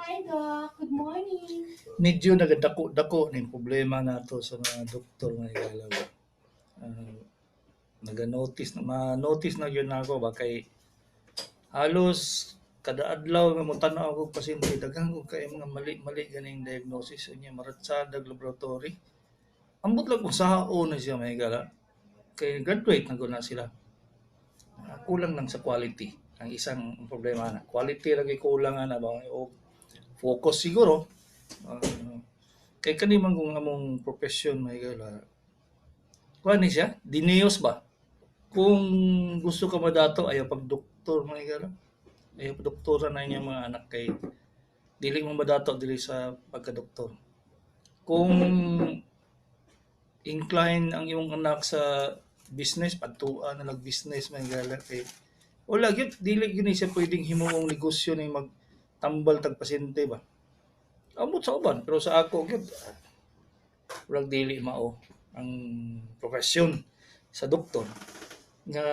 Hi, Doc. Good morning. Medyo nagadako-dako ning problema nato sa mga doktor nga igalaw. Ah, naga-notice na ma-notice na gyud nako ba kay halos kada adlaw nga motan-aw og pasyente daghang og kay mga mali-mali ganing diagnosis unya maratsadag laboratory. Ambot lang kung sao na siya may gala. Kay graduate na gud na sila. Kulang lang sa quality. Ang isang problema na quality lagi kulang na ba o focus siguro. Ah, kay kani man kung among profession may gala kuha ni siya, dineos ba? Kung gusto ka madato, ayaw pag doktor mga igala. Ayaw pag doktora na inyong mga anak kay dili mo madato dili sa pagka-doktor. Kung incline ang iyong anak sa business, pagtuan na nag-business mga igala kay wala gyud dili gyud ni siya pwedeng himuong negosyo ni magtambal tag pasyente ba. Ambot sa uban pero sa ako gyud wala dili mao ang profesyon sa doktor nga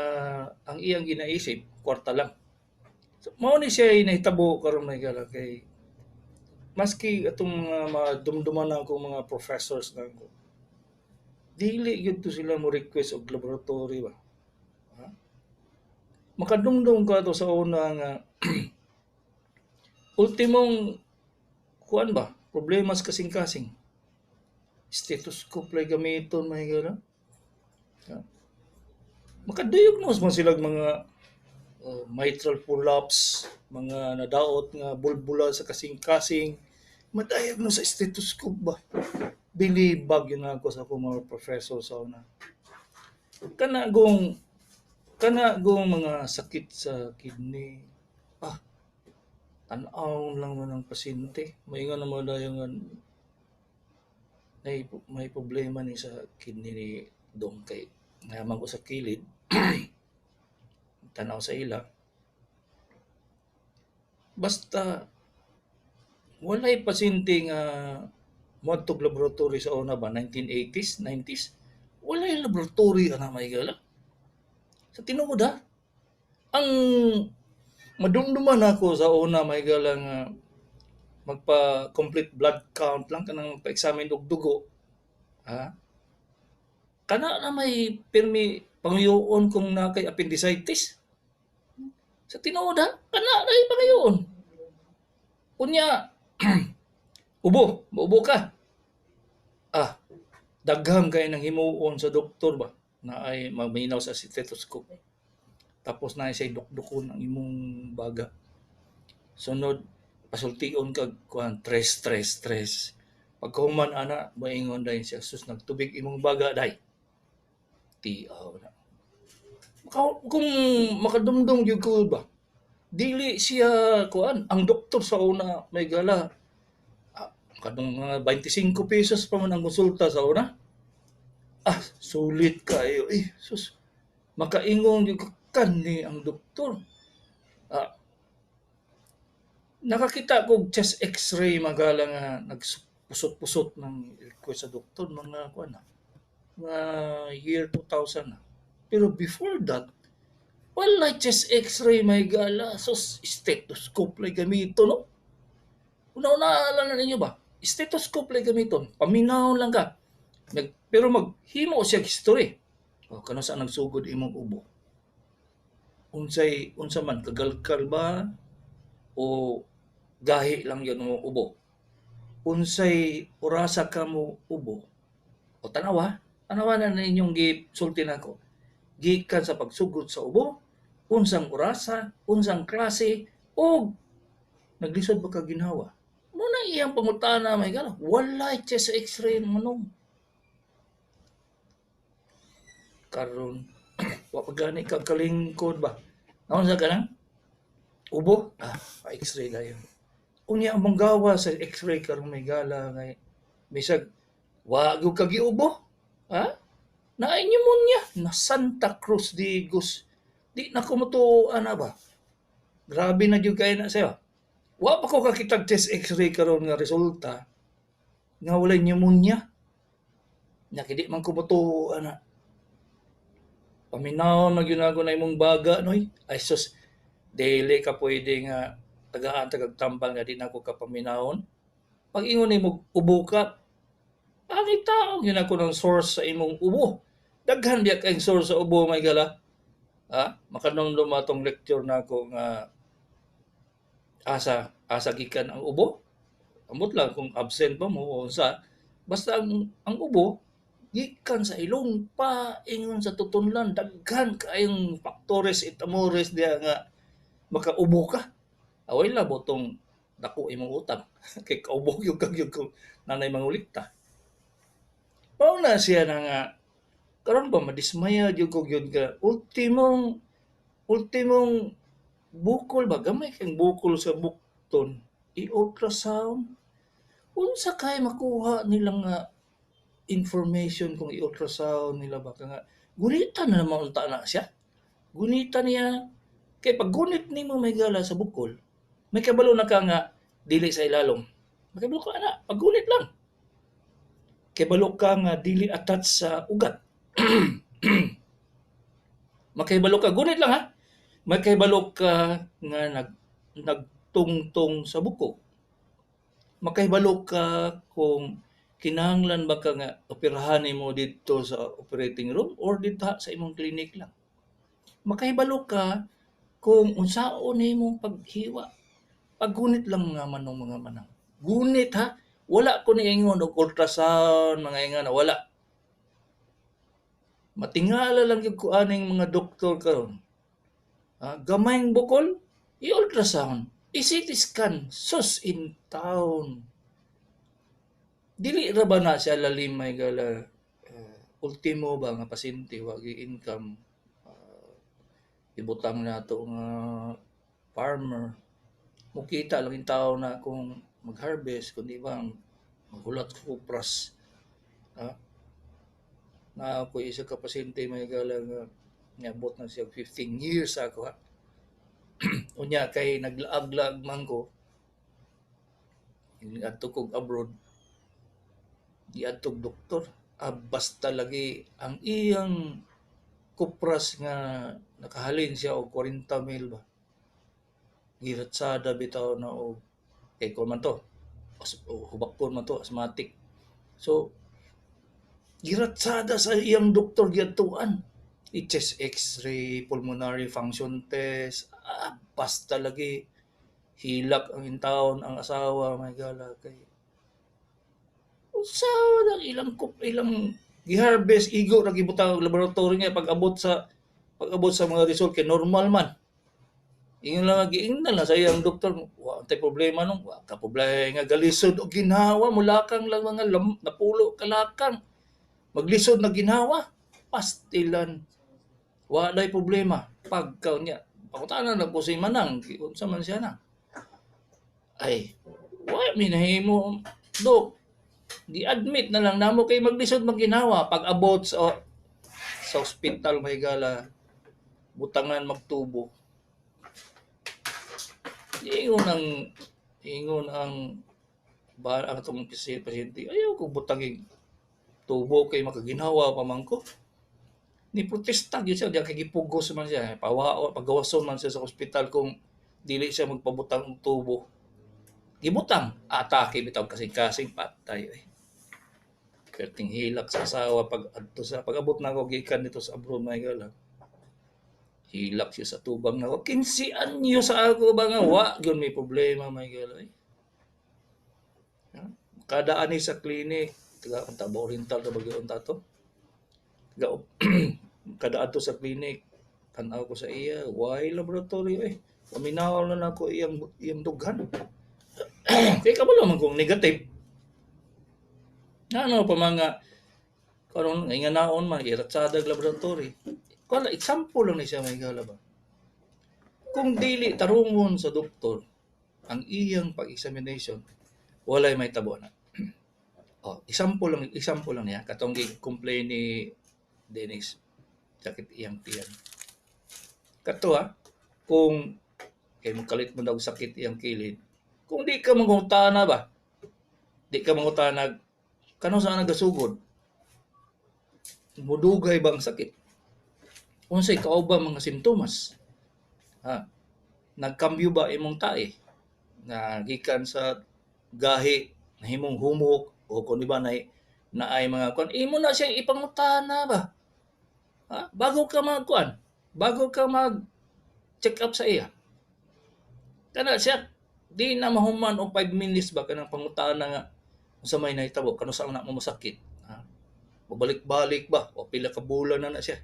ang iyang ginaisip kwarta lang. So, mao ni siya nahitabo karon may gala kay maski atong mga madumduman na akong mga professors na ko. Dili gyud to sila mo request og laboratory ba. Ha? Makadumdum ka to sa una nga ultimong kuan ba problema sa kasing-kasing. Stethoscope lay gamiton may gala. Ha? Makadiagnose man sila mga mitral prolapse, mga nadaot nga bulbula sa kasing-kasing, madiagnose sa stethoscope ba? Bilibag yun ako sa akong mga professor sa una. Kana gong mga sakit sa kidney, tanaw lang man ang pasyente. Maingon na mo dayon nga may problema ni sa kidney ni Dong kay ngaman ko sa kilid. Tanaw sa ila. Basta walay pasyente nga moadtog laboratory sa una ba 1980s, 90s. Walay laboratory ana may gala. Sa tinuod ha, ang madumduman ako sa una may gala nga magpa-complete blood count lang kanang pa-examine og dugo. Ha? Kana na may pirmi pangayoon kung na kay appendicitis. Sa tinuod ha, kana na pangayoon. Unya, Ubo ka. Daghang kay nang himuon sa doktor ba na ay maminaw sa stethoscope. Tapos na siya dukdukon ang imong baga. Sunod, pasultion kag kuan stress. Pagkahuman ana, moingon dahil siya, sus nagtubig imong baga day. Tiaw na. Kung makadumdum gyud ko ba, dili siya kuan ang doktor sa una may gala kadong mga 25 pesos pa man ang konsulta sa una. Sulit kayo. Sus. Makaingon yung ni ang doktor. Nakakita ko chest x-ray magala nga nagpusot-pusot ng request sa doktor mga kuan na. Mga year 2000 na. Pero before that, wala chest x-ray may gala. Sus, stethoscope lay gamito, no? Una-una na ninyo ba? Stethoscope lay gamiton. Paminaw lang ka. Pero maghimo siya history. Kano sa nagsugod imong ubo? Unsa man kagalkal ba o gahi lang yon mo ubo? Unsay orasa ka mo ubo? O tanawa na ninyong gisulti nako. Gikan sa pagsugod sa ubo, unsang orasa, unsang klase o naglisod ba ka ginhawa? Muna iyang pangutana may gala. Wala chest x-ray manong. Karon wa pa gani kag kalingkod ba? Naon sa kanang ubo? Pa-x-ray dayon. Unya ang manggawa sa x-ray karon may gala ngay bisag wa gyud ka giubo. Naay pneumonia na Santa Cruz de Gus. Di na ko motuan na ba? Grabe na gyud kay na sayo. Wa pa ko kakitag chest x-ray karon nga resulta nga walay pneumonia. Nakidi man ko motuan na. Paminaw na gyud ako na imong baga noy. Ay sus, dili ka pwede nga tagaan tagag tambal nga di na ako kapaminahon. Pag ingon nimo ubo ka, ang itaong yun ako ng source sa imong ubo. Daghan biya kayong source sa ubo may gala. Makanong atong lecture na ako nga asa gikan ang ubo. Amot lang kung absent ba mo o unsa. Basta ang ubo gikan sa ilong pa ingon sa tutunlan daghan kaayong factores et amores diya nga makaubo ka. Away la botong dako imong utang kay kaubo yung kagyud ko nanay mangulikta. Mao na siya na nga karon ba madismaya jud ko gyud ka ultimong bukol ba gamay kang bukol sa bukton i-ultrasound unsa kay makuha nilang nga information kung i-ultrasound nila ba nga gunitan na naman unta na siya gunitan niya kay pag gunit nimo may gala sa bukol may kabalo na ka nga dili sa ilalom may kabalo ka na pag gunit lang kay balo ka nga dili attach sa ugat makahibalo ka gunit lang ha makahibalo ka nga nagtungtong sa buko makahibalo ka kung kinahanglan ba ka nga operahan mo dito sa operating room or dito sa imong clinic lang makahibalo ka kung unsaon nimong paghiwa paggunit lang mga manong mga manang gunit ha wala ko niingon og ultrasound mga ingan wala matingala lang yung kuaning mga doktor karon gamayng bukol i-ultrasound i-CT scan sus in town dili ra ba na siya lalim may gala ultimo ba nga pasyente wa gi-income ibutang na to nga farmer mukita lang yung tao na kung mag-harvest kundi ba maghulat ko kupras na ako isa ka pasyente may gala nga niabot na siya 15 years ako ha unya kay naglaag-laag man ko adto kog abroad di adtog doktor basta lagi ang iyang kupras nga nakahalin siya og 40,000 ba giratsada bitaw na og kay ko man to hubakon man to asthmatic so giratsada sa iyang doktor giadtuan chest x-ray pulmonary function test basta lagi hilak ang intawon ang asawa may gala kay usaw lang ilang giharvest igo ra gibutang laboratory nga pag-abot sa mga result kay normal man ingon lang giingnan lang sa iyang doktor wa tay problema nung wa ka problema nga galisod og ginhawa mulakang lang mga napulo kalakang maglisod na ginhawa pastilan wa day problema pagkaw niya pangutanan na po si manang unsa man siya na ay wa minahimo dok gi-admit na lang namo kay maglisod maginawa pag abot sa ospital may gala butangan magtubo ingon ang ba ang atong pasyente ayaw ko butangin tubo kay makaginawa pa man ko ni protesta gyud siya diya kay gipugos man siya pawao pagawason man siya sa ospital kung dili siya magpabutang og tubo gibutang atake bitaw kasing-kasing patay kerting hilak sa asawa pag-abot na ako gikan dito sa abroad may gala hilak siya sa tubang na ako 15 anyo sa ako ba nga wa gyud may problema may gala kada ani sa clinic taga Tabo Oriental ta bagyo unta to kada adto sa clinic tan-aw ko sa iya why laboratory paminaw na nako iyang dughan kay kabalo man kung negative ano pa mga karon nga naon man iratsada laboratory kala example lang ni siya may gala ba kung dili tarungon sa doktor ang iyang pag-examination walay may tabo na example lang niya katong gi-complain ni Dennis sakit iyang tiyan kato kung kay mo kalit mo daw sakit iyang kilid kung di ka mangutana ba di ka mangutana kano saan nagasugod mudugay bang sakit unsay kauban mga simptomas nagkambyo ba imong tae na gikan sa gahi nahimong humok o kung di ba na ay mga kuan imo na siya ipangutana ba, ha? Bago ka mag check up sa iya, kana siya di na mahuman og 5 minutes ba kanang pangutana nga unsa may nahitabo kano sa na mo masakit, ha? Mabalik-balik ba o pila ka bulan na siya,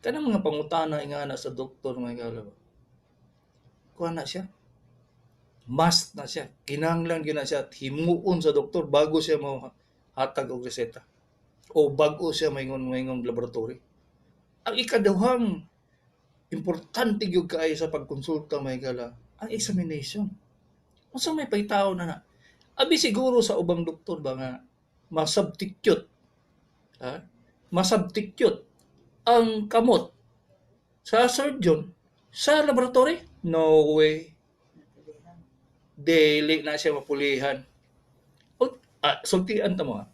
kanang mga pangutana ingana sa doktor mga igala ba, kuha na siya, must na siya, kinahanglan gyud na siya himuon sa doktor bago siya mo hatag og reseta o bago siya maingong laboratory. Ang ikaduhang importante gyud kaayo sa pagkonsulta mga igala, ang examination. Unsa may pahitaw na. Abi siguro sa ubang doktor ba nga masubstitute, ha? Masubstitute ang kamot sa surgeon sa laboratory? No way. Dili na siya mapulihan. Sultian ta mo ha.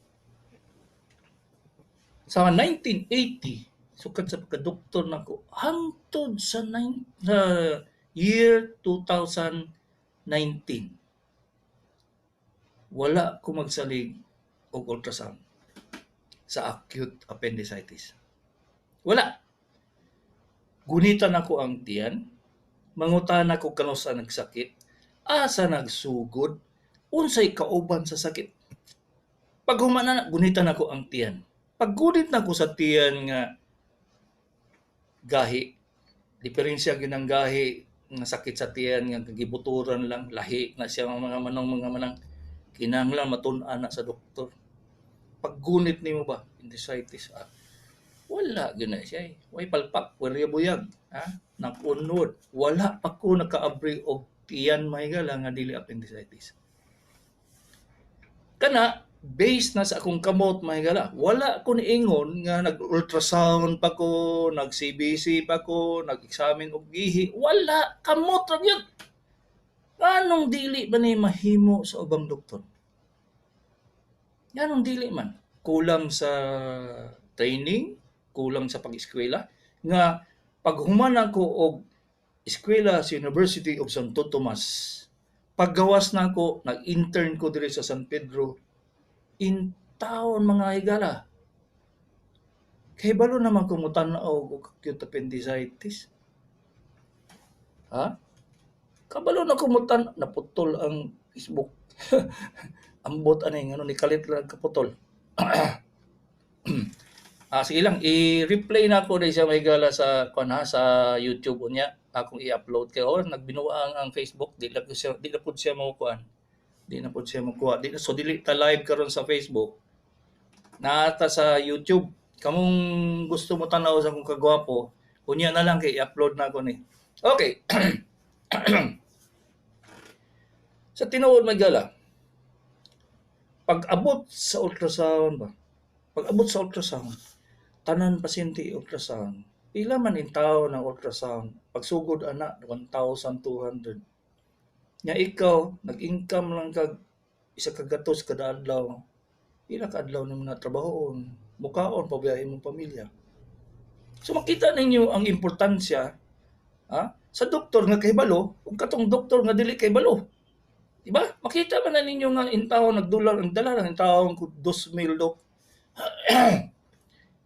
Sa 1980, sukad sa pagka-doktor nako, hangtod sa year 2019, wala ko magsalig og ultrasound sa acute appendicitis. Wala. Gunitan ako ang tiyan, mangutan ako kano sa nagsakit, asa nagsugod, unsay kauban sa sakit. Pag humana gunitan ako ang tiyan. Pag gunit na ko sa tiyan nga gahi, diferensya gyud ang gahi nga sakit sa tiyan nga gibuturan lang, lahi na siya mga manang kinahanglan matun-an na sa doktor. Pag gunit nimo ba appendicitis, wala gyud na siya. Way palpak, way buyag, ha? Nakunod. Wala pa ko nakaabri og tiyan mahigala nga dili appendicitis. Kana based na sa akong kamot mahigala. Wala ko niingon nga nag-ultrasound pa ko, nag-CBC pa ko, nag-examine og gihi. Wala, kamot ra gyud. Anong dili ba ni mahimo sa ubang doktor? Anong dili man? Kulang sa training, kulang sa pag-eskwela nga paghuman ako og eskwela sa University of Santo Tomas, paggawas na ako, nag-intern ko diri sa San Pedro, in taon mga higala. Kay balo naman kung mutanaw og acute appendicitis. Ha? Kabalo na kumutan, naputol ang Facebook. Ambot ani ngano ni kalit lang kaputol. Sige lang, i-replay na ko siya may gala sa sa YouTube niya. Akong i-upload kay nagbinuang ang Facebook, di na pud siya makukuan. Di na pud siya makuha. So dili ta live karon sa Facebook. Naata sa YouTube. Kamong gusto mo tanaw sa akong kagwapo, unya na lang kay i-upload na ko ni. Okay. Sa tinuod may gala, pag-abot sa ultrasound ba? Pag-abot sa ultrasound, tanan pasyente ultrasound. Pila man in tawo ng ultrasound. Pagsugod ana 1,200. Nya ikaw nag-income lang kag isa ka gatos kada adlaw. Pila ka adlaw nimo na trabahon, mukaon pabiyahe imong pamilya. So makita ninyo ang importansya, ha? Sa doktor nga kahibalo, ug katong doktor nga dili kahibalo. Diba? Makita man na ninyo nga in taon nagdular ang dala ng taon ko 2,000 dok.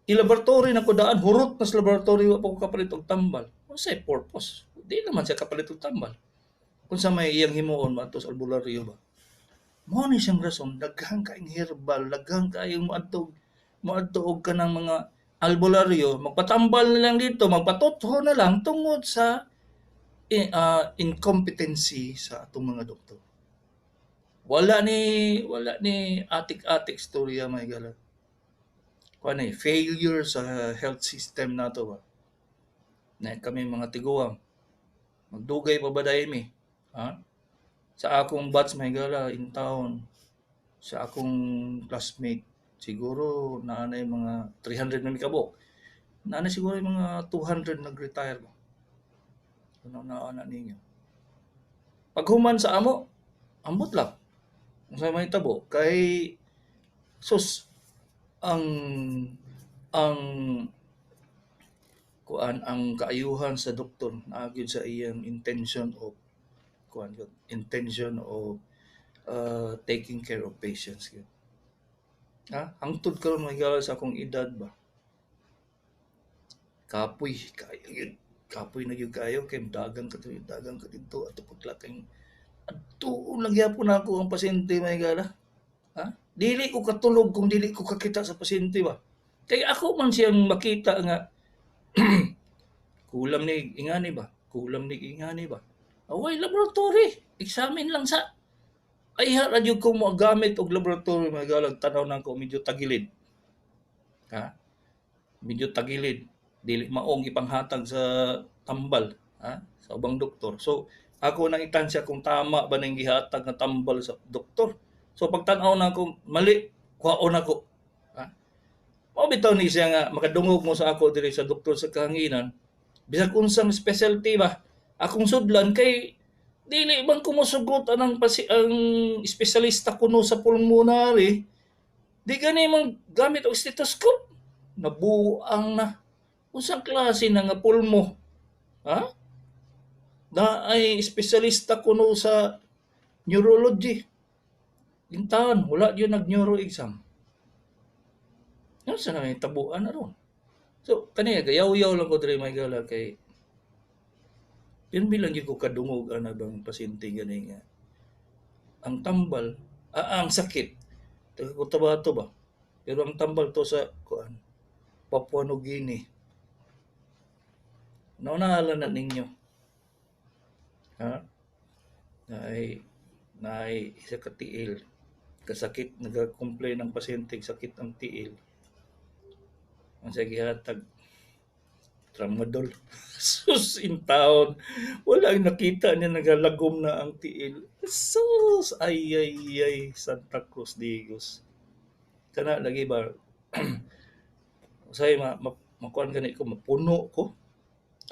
I-laboratory na ko daan, hurot na sa laboratory wa pa ko kapalit og tambal. Unsay purpose? Di naman siya kapalit og tambal. Kung sa may iyang himuon maadto sa albularyo ba. Mao ni siyang rason, daghang kaayong herbal, daghang kaayong moadto og kanang mga albularyo, magpatambal na lang dito, magpatutho na lang tungod sa incompetency sa atong mga doktor. Wala ni atik-atik storya may gala. Kuan failure sa health system nato ba. Na kami mga tiguang. Magdugay pa ba dahil mi? Ha? Sa akong batch may gala in town, sa akong classmate, siguro naanay mga 300 na mikabok. Naanay siguro mga 200 nag-retire ba. Ano na ninyo? Paghuman sa amo, ambot lang. Sa may tabo kay sus ang kuan ang kaayuhan sa doktor naagid sa iyang intention of kuan gyud intention o taking care of patients gyud. Hangtod karon mahigala sa akong edad ba, kapoy kayo gyud, kapoy na gyud kayo kay dagang ka dito at paglakay adtuon lang gyapon ako ang pasyente mahigala. Dili ko katulog kung dili ko kakita sa pasyente ba. Kay ako man siyang makita nga kulam ni ingani ba? Kulam ni ingani ba? Away laboratory, examine lang sa ay radyo ko mo gamit og laboratory magalag tanaw na ko medyo tagilid. Medyo tagilid, dili maong ipanghatag sa tambal, sa ubang doktor. So ako nang itansya kung tama ba ning gihatag nga tambal sa doktor. So pagtan-aw na ko mali, kuhaon ako. Mao bitaw ni siya nga makadungog mo sa ako diri sa doktor sa kahanginan. Bisag unsang specialty ba, akong sudlan kay dili man ko mosugot ang espesyalista kuno sa pulmonary. Di gani man gamit og stethoscope. Nabuang na. Unsang klase na nga pulmo? Na ay espesyalista kuno sa neurology. Intaon, wala yun nag-neuro exam. Ano sa namin tabuan na ron? So, kaniya, gayaw-yaw lang ko diri may gala kay yun bilang yung ko kadungog na bang pasyente gani nga. Ang tambal, ang sakit, taga-Cotabato ba? Pero ang tambal to sa Papua New Guinea. Naunahalan na ninyo. Naay isa ka tiil. Kasakit, nag-complain ng pasyente, sakit ang tiil. Ang sa gihatag, tramadol. Sus, in town. Walang nakita niya nagalagom na ang tiil. Sus, ay, Santa Cruz Digos. Kana lagi ba, say makuan gani ko, mapuno ko.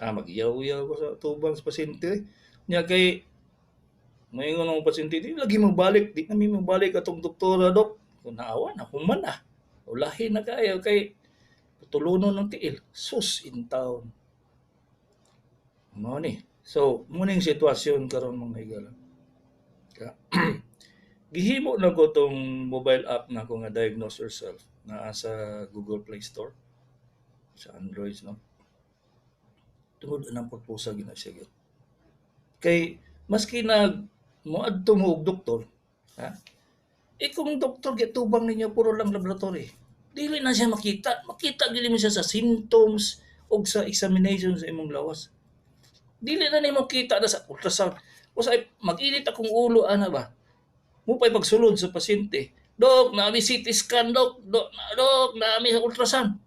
Mag-iyaw-iyaw ko sa tubang sa pasyente. Nya kay mayngon ang pasyente, di lagi magbalik, di kami magbalik atong doktora, dok. Kung naawa na, human na. Ulahin na kayo kay tulunon ng tiil. Sus, in town. Mo ni. So, muning sitwasyon karon mga higala. Gihimo na ko tong mobile app na ko nga Diagnose Yourself na sa Google Play Store sa Android, no. Tungod anang pagpusa gina siya. Kay maski na moadto mo og doktor, kung doktor gitubang ninyo puro lang laboratory, dili na siya makita gili mo siya sa symptoms og sa examination sa imong lawas. Dili na nimo kita na sa ultrasound. Usay mag-init akong ulo ana ba. Mo pay pagsulod sa pasyente. Dok, naami CT scan, dok, naami sa ultrasound.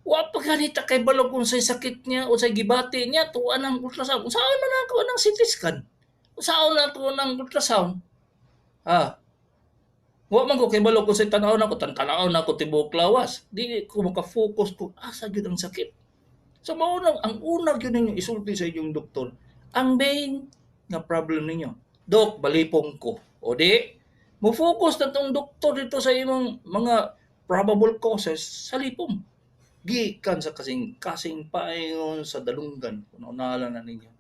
Wa pa ganita kay balog unsay sakit niya, unsay gibati niya tuwa ng ultrasound. Unsaon man ako ng CT scan? Unsaon na to ng ultrasound? Wa man ko kay balog unsay tan-aw nako tibuok lawas. Di ko maka-focus kung asa gyud ang sakit. So mao ang una gyud ninyo isulti sa inyong doktor. Ang main nga problem ninyo, dok, balipong ko. O di, mo focus na tong doktor dito sa imong mga probable causes sa lipong. Gikan sa kasing paingon sa dalunggan, kung naala na ninyo.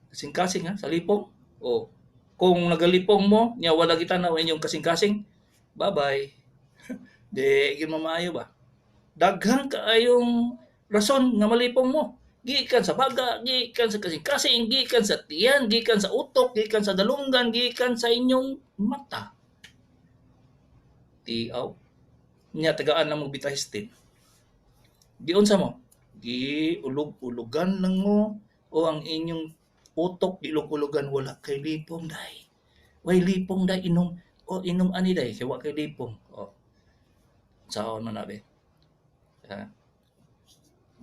Kasing-kasing sa lipong. O, kung nagalipong mo, nya wala kita na inyong kasing-kasing, bye-bye. Di, yun mamayo ba? Daghang kaayong rason nga malipong mo. Gikan sa baga, gikan sa kasing-kasing, gikan sa tiyan, gikan sa utok, gikan sa dalunggan, gikan sa inyong mata. Tiaw. Nya tagaan lang mo bitahistin. Giunsa mo? Giulog-ulugan lang mo o ang inyong utok ilog-ulugan wala kay lipong day. Way lipong day inom ani day kay wa kay lipong. Saon man na be.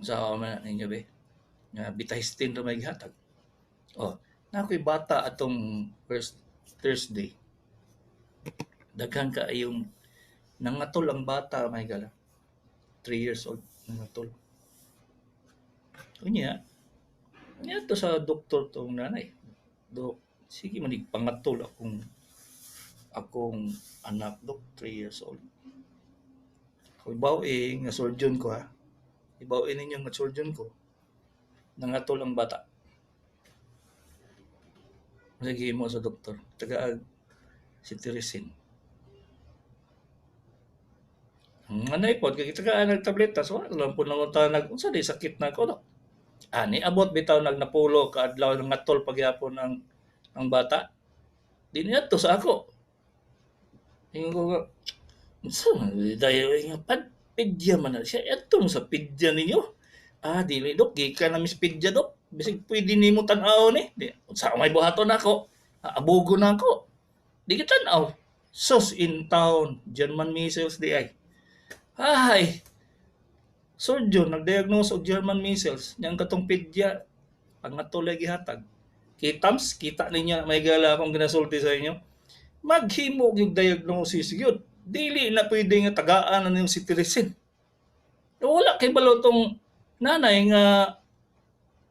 Saon man ninyo be. Nga bitahistin ra may gihatag. Nakoy bata atong first Thursday. Daghan ka yung nangatol ang bata may gala. 3 years old nangatol. Unya, to sa doktor tong nanay. Dok, sige man pangatol akong anak, dok, 3 years old. Ibaw nga surgeon ko Ibaw ninyo nga surgeon ko. Nangatol ang bata. Sige mo sa doktor. Tagaag cetirizine. Anay pod kay tagaan nagtabletas wala lang po nanguntanag unsa day sakit na ko no. Ani abot bitaw napulo ka adlaw ng ngatol pagyapon ang bata. Di niya to sa ako. Ingon ko nga, unsa man dayo nga pidya man na siya adto sa pidya ninyo. Dili dok gikan na mis pidya dok. Bisig pwede nimo tan-aw ni. Di unsa may buhaton nako. Abugo na ako. Di kita tan-aw. Sus in town, German measles di ay. Ay, surgeon nag-diagnose og German measles niyang katong pidya ang natulay gihatag. Kitams, kita ninyo may gala akong ginasulti sa inyo. Maghimo yung diagnosis gyud. Dili na pwede nga tagaan na yung cetirizine. Wala kay balotong nanay nga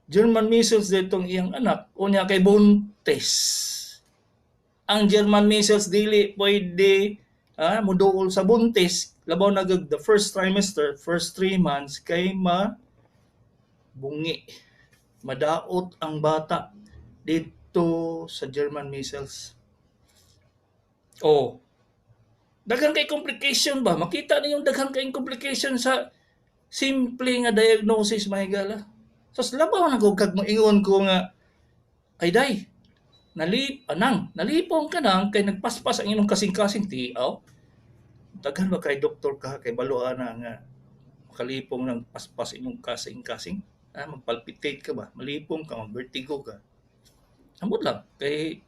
German measles ditong iyang anak unya kay buntis. Ang German measles dili pwede muduol sa buntis labaw na the first trimester, first 3 months kay bungi. Madaot ang bata dito sa German measles. Oh. Daghang kay complication ba? Makita niyo yung daghang kay complication sa simple nga diagnosis mahigala. Sus labaw na kag moingon ko nga ay day nalipong ka nang kay nagpaspas ang imong kasing-kasing tiaw. Daghan ba kay doktor ka kay baluan na nga makalipong ng paspas imong kasing-kasing? Magpalpitate ka ba? Malipong ka, mag-vertigo ka. Ambot lang kay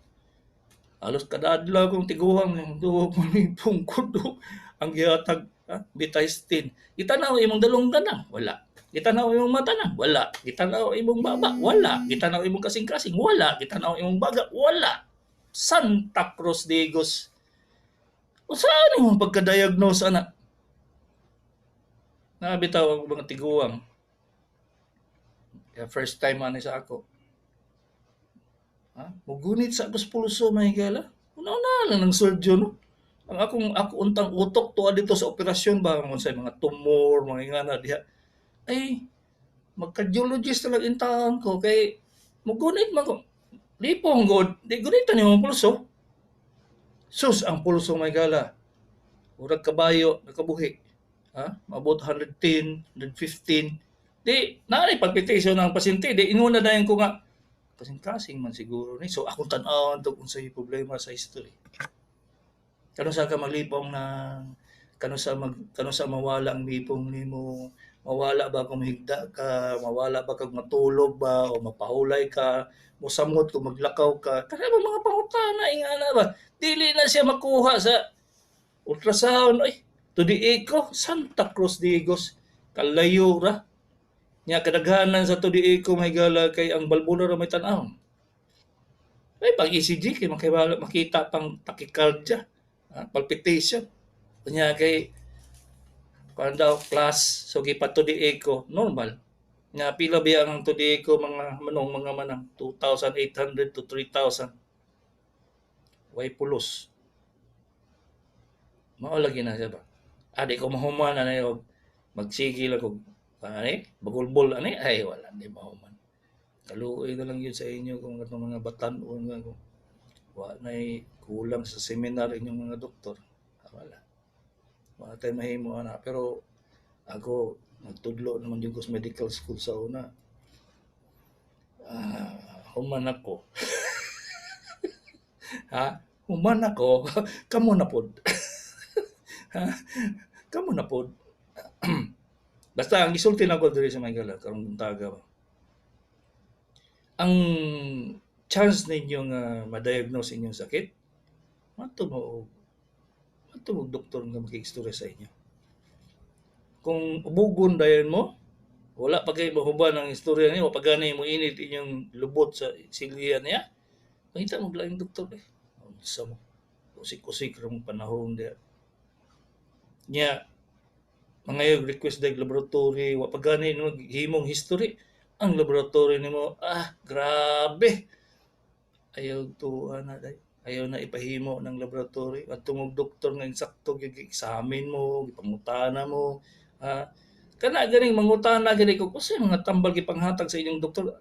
halos kada adlaw kong tiguang ng duwa ko malipong kudo ang gihatag Betaistin. Itanaw imong dalunggan na, wala. Itanaw imong mata na, wala. Itanaw imong baba, wala. Itanaw imong kasing-kasing, wala. Itanaw imong baga, wala. Santa Cruz Digos. Saan imong pagka-diagnose anak? Nabitaw ang mga tiguang. Kaya first time ani sa ako. Mugunit sa akong pulso mahigala. Una-una lang ng surgeon no. Ang ako untang utok tuwa dito sa operasyon ba kung sa mga tumor, mga ingana diha. Ay magka-cardiologist talaga intahan ko kay mugunit man ko. Lipong god, di gunitan yung pulso. Sus ang pulso mahigala. Urag kabayo nakabuhi. Mabot 110, 115. Di naay palpitation ng pasyente, di inuna dayon ko nga kasing-kasing man siguro ni. So akong tan-awon to kung say problema sa history. Kano sa ka maglipong na kano sa mawala ang lipong nimo, mawala ba kung mahigda ka, mawala ba kag matulog ba o mapahulay ka, mosamot kung maglakaw ka. Kana ba mga pangutana ingana ba? Dili na siya makuha sa ultrasound. Ay, to the echo, Santa Cruz Digos, kalayo ra. Nya kadaghanan sa to the echo may gala kay ang balbula ra may tan-aw. Ay pag ECG kay makita pang tachycardia, palpitation. Nya kay kuan daw class so gipat to the echo normal. Nya pila biya ang to the echo mga manang 2,800 to 3,000. Way pulos. Mao lagi na siya ba? Di ko mahuman na yung magsigil ako. Bagulbol ay wala di mahuman. Kaluoy na lang yun sa inyo kung itong mga batan-on nga kung wala na kulang sa seminar inyong mga doktor. Wala. Wala tayo mahimo na. Pero ako, nagtudlo naman yung sa medical school sa una. Human ako. Human ako. Kamo na pod. Kamo na pod. Basta ang gisulti na ko diri sa Maygala karong buntaga ba. Ang chance ninyo nga ma-diagnose inyong sakit, mato mo doktor nga mag-istorya sa inyo. Kung ubugon dayon mo, wala pa kay mahuban ang istorya niyo, pag ganay mo init inyong lubot sa silya niya, makita mo laing doktor sa mo. Usik-usik rong panahon diya. Nya mga request dag laboratory, wa pa gani no himong history. Ang laboratory nimo, grabe. Ayaw to ayaw na ipahimo ng laboratory. At tungog doktor nga insakto gi-examine mo, gipangutana mo. Kana ganing mangutana gani ko kasi mga tambal gipanghatag sa inyong doktor.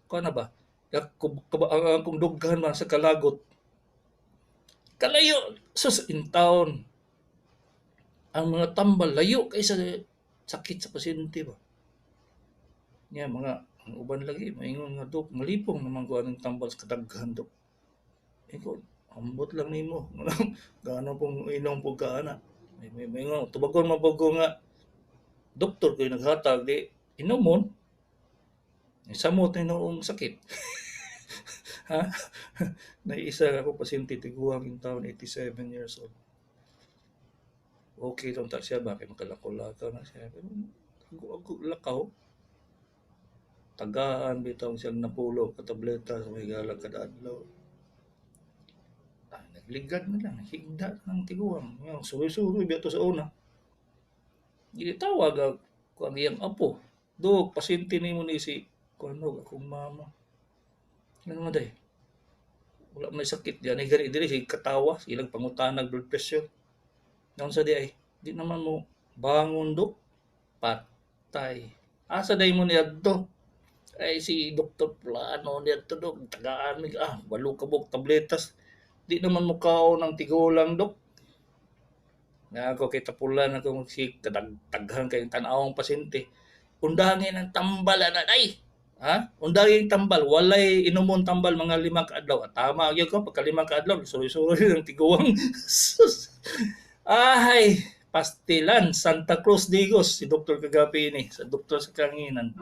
Kuan na ba? Ang akong dughan man sa kalagot. Kalayo sus in town. Ang mga tambal layo kaysa sakit sa pasyente ba. Nya mga ang uban lagi maingon nga dok malipong naman ko anong tambal sa kadaghan dok. Ko ambot lang nimo. Gaano pong inom po ka ana. May nga tubagon man pud ko nga doktor ko'y naghatag di inomon. Samot na noong sakit. Ha? Naisa ako pasyente tiguang in taon 87 years old. Okay lang ta siya bakit makalako-lakaw na siya. Pero ako lakaw. Tagaan bitaw siyang napulo ka tableta sa may galag kada adlaw. Nagligad na lang, higda ng tiguang. Yung suwi-suwi bito sa una. Gitawag ako ang iyang apo. Dok, pasyente nimo ni si kuno akong mama. Ano nga day? Wala may sakit diyan. Ay gani diri si katawa, ilang pangutanag blood pressure. Naon sa di ay, di naman mo bangon dok. Patay. Asa day mo niya to? Ay si Dr. Plano niya to dok. Tagaan mi walo ka bok tabletas. Di naman mo kao ng tigulang dok. Nga ako kay tapulan ako si kadaghan kay tan-awang pasyente. Undangin ang tambal ana ay. Ha? Undangin tambal, walay inumon tambal mga 5 ka adlaw. Tama gyud ko pagka 5 ka adlaw, suloy-suloy ng tiguang. Sus. Ay, pastilan Santa Cruz Digos si Dr. kagabi ni sa doktor sa kanginan.